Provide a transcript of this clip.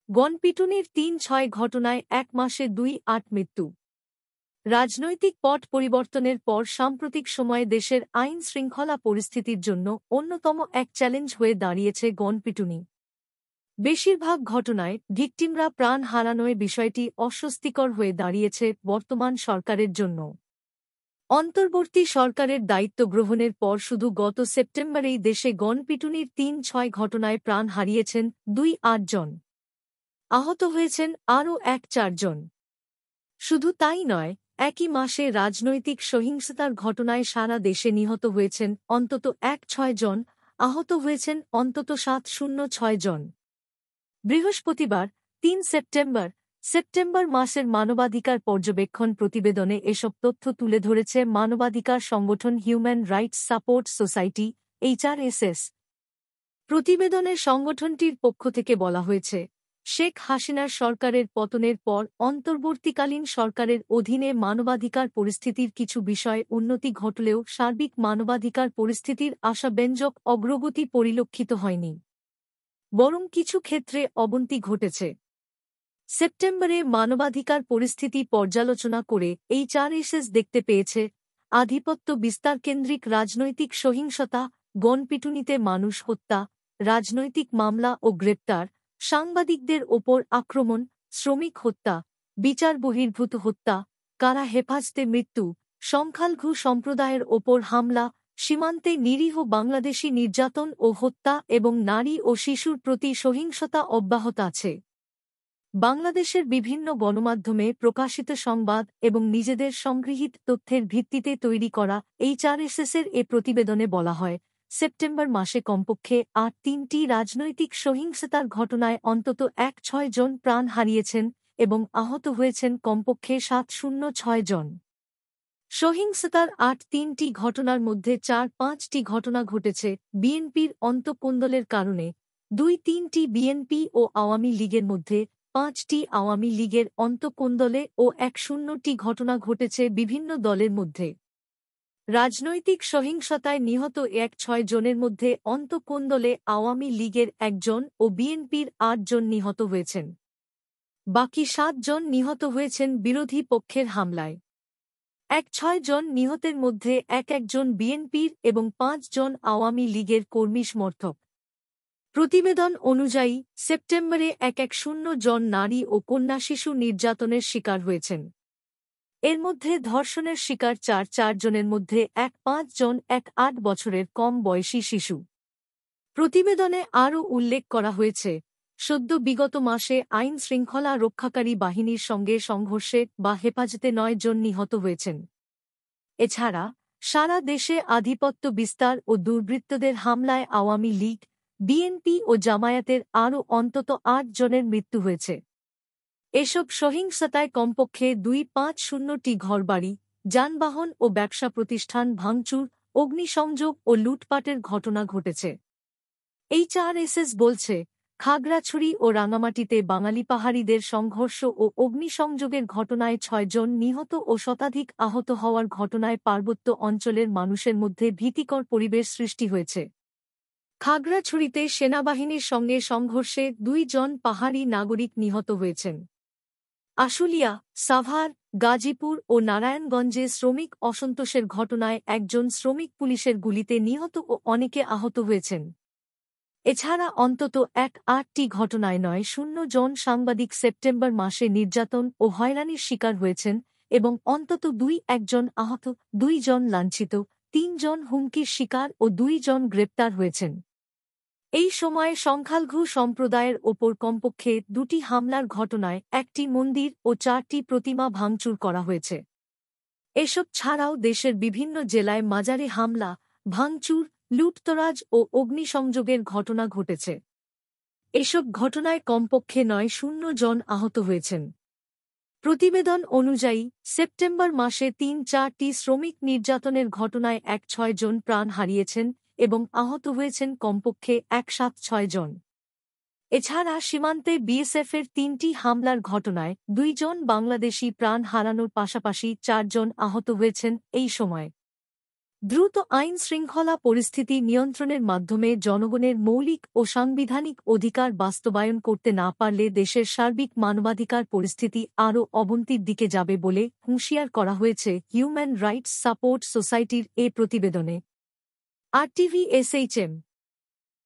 গণপিটুনির ৩-৬ ঘটনায় ১ মাসে ২-৮ মৃত্যু। রাজনৈতিক পট পরিবর্তনের পর সাম্প্রতিক সময়ে দেশের আইন শৃঙ্খলা পরিস্থিতির জন্য অন্যতম এক চ্যালেঞ্জ হয়ে দাঁড়িয়েছে গণপিটুনি। বেশিরভাগ ঘটনায় ভিকটিমরা প্রাণ হারানোয় বিষয়টি অস্বস্তিকর হয়ে দাঁড়িয়েছে বর্তমান সরকারের জন্য। অন্তর্বর্তী সরকারের দায়িত্ব গ্রহণের পর শুধু গত সেপ্টেম্বরেই দেশে গণপিটুনির ৩-৬ ঘটনায় প্রাণ হারিয়েছেন ২-৮ জন। আহত হয়েছেন আরও ১-৪ জন। শুধু তাই নয়, একই মাসে রাজনৈতিক সহিংসতার ঘটনায় সারা দেশে নিহত হয়েছেন অন্তত ১-৬ জন, আহত হয়েছেন অন্তত ৭-০-৬ জন। বৃহস্পতিবার ৩ সেপ্টেম্বর মাসের মানবাধিকার পর্যবেক্ষণ প্রতিবেদনে এসব তথ্য তুলে ধরেছে মানবাধিকার সংগঠন human rights support society HRSS। প্রতিবেদনে সংগঠনটির পক্ষ থেকে বলা হয়েছে, শেখ হাসিনার সরকারের পতনের পর অন্তর্বর্তীকালীন সরকারের অধীনে মানবাধিকার পরিস্থিতির কিছু বিষয়ে উন্নতি ঘটলেও সার্বিক মানবাধিকার পরিস্থিতির আশাব্যঞ্জক অগ্রগতি পরিলক্ষিত হয়নি, বরং কিছু ক্ষেত্রে অবনতি ঘটেছে। সেপ্টেম্বরে মানবাধিকার পরিস্থিতি পর্যালোচনা করে HRSS দেখতে পেয়েছে, আধিপত্য বিস্তারকেন্দ্রিক রাজনৈতিক সহিংসতা, গণপিটুনিতে মানুষ হত্যা, রাজনৈতিক মামলা ও গ্রেপ্তার, সাংবাদিকদের ওপর আক্রমণ, শ্রমিক হত্যা, বিচার বহির্ভূত হত্যা, কারা হেফাজতে মৃত্যু, সংখ্যালঘু সম্প্রদায়ের ওপর হামলা, সীমান্তে নিরীহ বাংলাদেশি নির্যাতন ও হত্যা এবং নারী ও শিশুর প্রতি সহিংসতা অব্যাহত আছে। বাংলাদেশের বিভিন্ন গণমাধ্যমে প্রকাশিত সংবাদ এবং নিজেদের সংগৃহীত তথ্যের ভিত্তিতে তৈরি করা HRSS-এর এ প্রতিবেদনে বলা হয়, সেপ্টেম্বর মাসে কমপক্ষে ৩টি রাজনৈতিক সহিংসতার ঘটনায় অন্তত ১-৬ জন প্রাণ হারিয়েছেন এবং আহত হয়েছেন কমপক্ষে ৭-০-৬ জন। সহিংসতার ৩টি ঘটনার মধ্যে ৪-৫টি ঘটনা ঘটেছে বিএনপির অন্তঃকোন্দলের কারণে, ২-৩টি বিএনপি ও আওয়ামী লীগের মধ্যে, ৫টি আওয়ামী লীগের অন্তঃকোন্দলে ও ১-০টি ঘটনা ঘটেছে বিভিন্ন দলের মধ্যে। রাজনৈতিক সহিংসতায় নিহত ১-৬ জনের মধ্যে অন্তঃকোন্দলে আওয়ামী লীগের ১ জন ও বিএনপির ৮ জন নিহত হয়েছেন। বাকি ৭ জন নিহত হয়েছেন বিরোধী পক্ষের হামলায়। ১-৬ জন নিহতের মধ্যে ১ জন বিএনপির এবং ৫ জন আওয়ামী লীগের কর্মী সমর্থক। প্রতিবেদন অনুযায়ী সেপ্টেম্বরে ১-০ জন নারী ও কন্যা শিশু নির্যাতনের শিকার হয়েছেন। এর মধ্যে ধর্ষণের শিকার ৪ জনের মধ্যে ৫ জন ৮ বছরের কম বয়সী শিশু। প্রতিবেদনে আরও উল্লেখ করা হয়েছে, সদ্য বিগত মাসে আইন শৃঙ্খলা রক্ষাকারী বাহিনীর সঙ্গে সংঘর্ষে বা হেফাজতে ৯ জন নিহত হয়েছেন। এছাড়া সারা দেশে আধিপত্য বিস্তার ও দুর্বৃত্তদের হামলায় আওয়ামী লীগ, বিএনপি ও জামায়াতের আরও অন্তত ৮ জনের মৃত্যু হয়েছে। এসব সহিংসতায় কমপক্ষে ২৫০টি ঘরবাড়ি, যানবাহন ও ব্যবসা প্রতিষ্ঠান ভাঙচুর, অগ্নিসংযোগ ও লুটপাটের ঘটনা ঘটেছে। HRSS বলছে, খাগড়াছড়ি ও রাঙামাটিতে বাঙালি পাহাড়িদের সংঘর্ষ ও অগ্নিসংযোগের ঘটনায় ৬ জন নিহত ও শতাধিক আহত হওয়ার ঘটনায় পার্বত্য অঞ্চলের মানুষের মধ্যে ভীতিকর পরিবেশ সৃষ্টি হয়েছে। খাগড়াছড়িতে সেনাবাহিনীর সঙ্গে সংঘর্ষে ২ জন পাহাড়ি নাগরিক নিহত হয়েছেন। আশুলিয়া, সাভার, গাজীপুর ও নারায়ণগঞ্জে শ্রমিক অসন্তোষের ঘটনায় ১ জন শ্রমিক পুলিশের গুলিতে নিহত ও অনেকে আহত হয়েছেন। এছাড়া অন্তত ৮টি ঘটনায় ৯-০ জন সাংবাদিক সেপ্টেম্বর মাসে নির্যাতন ও হয়রানির শিকার হয়েছেন এবং অন্তত ১ জন আহত, ২ জন লাঞ্ছিত, ৩ জন হুমকির শিকার ও ২ জন গ্রেপ্তার হয়েছেন। এই সময়ে সংখ্যালঘু সম্প্রদায়ের ওপর কমপক্ষে ২টি হামলার ঘটনায় ১টি মন্দির ও ৪টি প্রতিমা ভাঙচুর করা হয়েছে। এসব ছাড়াও দেশের বিভিন্ন জেলায় মাজারে হামলা, ভাঙচুর, লুটতরাজ ও অগ্নিসংযোগের ঘটনা ঘটেছে। এসব ঘটনায় কমপক্ষে ৯-০ জন আহত হয়েছেন। প্রতিবেদন অনুযায়ী সেপ্টেম্বর মাসে ৩-৪টি শ্রমিক নির্যাতনের ঘটনায় ১-৬ জন প্রাণ হারিয়েছেন এবং আহত হয়েছেন কমপক্ষে ১-৭-৬ জন। এছাড়া সীমান্তে বিএসএফের ৩টি হামলার ঘটনায় ২ জন বাংলাদেশি প্রাণ হারানোর পাশাপাশি ৪ জন আহত হয়েছেন এই সময়। দ্রুত আইন শৃঙ্খলা পরিস্থিতি নিয়ন্ত্রণের মাধ্যমে জনগণের মৌলিক ও সাংবিধানিক অধিকার বাস্তবায়ন করতে না পারলে দেশের সার্বিক মানবাধিকার পরিস্থিতি আরও অবনতির দিকে যাবে বলে হুঁশিয়ার করা হয়েছে হিউম্যান রাইটস সাপোর্ট সোসাইটির এ প্রতিবেদনে। RTV SHM।